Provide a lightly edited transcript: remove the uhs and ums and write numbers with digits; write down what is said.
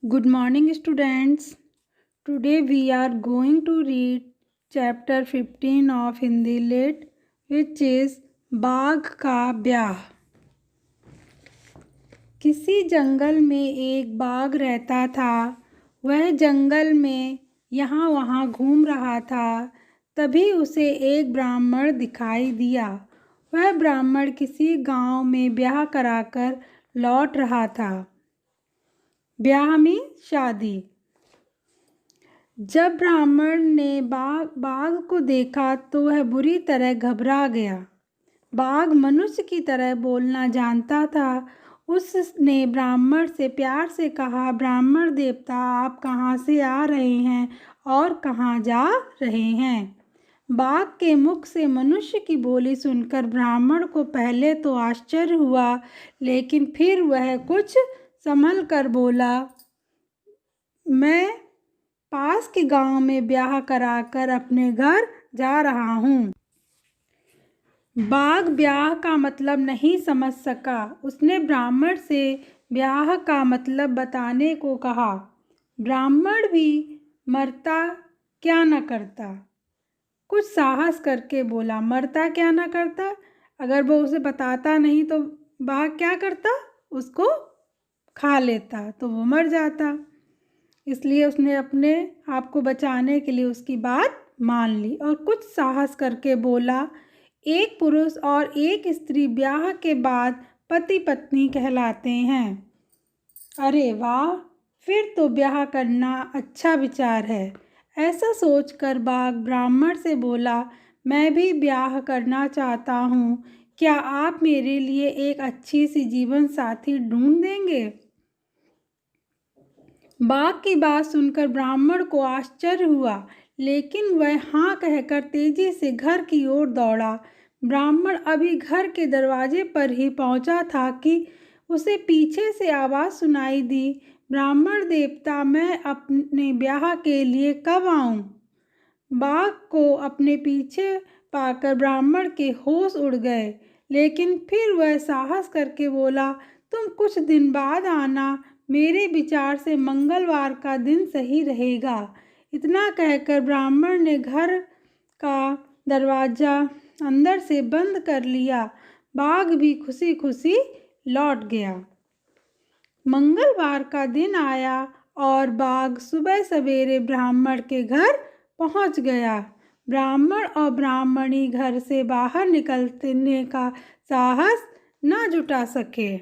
Good morning, students. Today we are going to read chapter 15 of Hindi Lit, which is बाघ का ब्याह। किसी जंगल में एक बाघ रहता था। वह जंगल में यहाँ वहाँ घूम रहा था। तभी उसे एक ब्राह्मण दिखाई दिया। वह ब्राह्मण किसी गांव में ब्याह कराकर लौट रहा था। ब्याह में शादी। जब ब्राह्मण ने बाघ को देखा तो वह बुरी तरह घबरा गया। बाघ मनुष्य की तरह बोलना जानता था। उसने ब्राह्मण से प्यार से कहा, ब्राह्मण देवता, आप कहाँ से आ रहे हैं और कहाँ जा रहे हैं? बाघ के मुख से मनुष्य की बोली सुनकर ब्राह्मण को पहले तो आश्चर्य हुआ, लेकिन फिर वह कुछ संभल कर बोला, मैं पास के गांव में ब्याह कराकर अपने घर जा रहा हूँ। बाघ ब्याह का मतलब नहीं समझ सका। उसने ब्राह्मण से ब्याह का मतलब बताने को कहा। ब्राह्मण भी मरता क्या न करता। कुछ साहस करके बोला, मरता क्या न करता? अगर वो उसे बताता नहीं तो बाघ क्या करता? उसको खा लेता, तो वो मर जाता। इसलिए उसने अपने आप को बचाने के लिए उसकी बात मान ली और कुछ साहस करके बोला, एक पुरुष और एक स्त्री ब्याह के बाद पति पत्नी कहलाते हैं। अरे वाह, फिर तो ब्याह करना अच्छा विचार है। ऐसा सोचकर बाघ ब्राह्मण से बोला, मैं भी ब्याह करना चाहता हूँ। क्या आप मेरे लिए एक अच्छी सी जीवन साथी ढूंढ देंगे? बाघ की बात सुनकर ब्राह्मण को आश्चर्य हुआ, लेकिन वह हाँ कहकर तेजी से घर की ओर दौड़ा। ब्राह्मण अभी घर के दरवाजे पर ही पहुंचा था कि उसे पीछे से आवाज़ सुनाई दी, ब्राह्मण देवता, मैं अपने ब्याह के लिए कब आऊं? बाघ को अपने पीछे पाकर ब्राह्मण के होश उड़ गए, लेकिन फिर वह साहस करके बोला, तुम कुछ दिन बाद आना, मेरे विचार से मंगलवार का दिन सही रहेगा। इतना कहकर ब्राह्मण ने घर का दरवाज़ा अंदर से बंद कर लिया। बाघ भी खुशी खुशी लौट गया। मंगलवार का दिन आया और बाघ सुबह सवेरे ब्राह्मण के घर पहुंच गया। ब्राह्मण और ब्राह्मणी घर से बाहर निकलने का साहस न जुटा सके।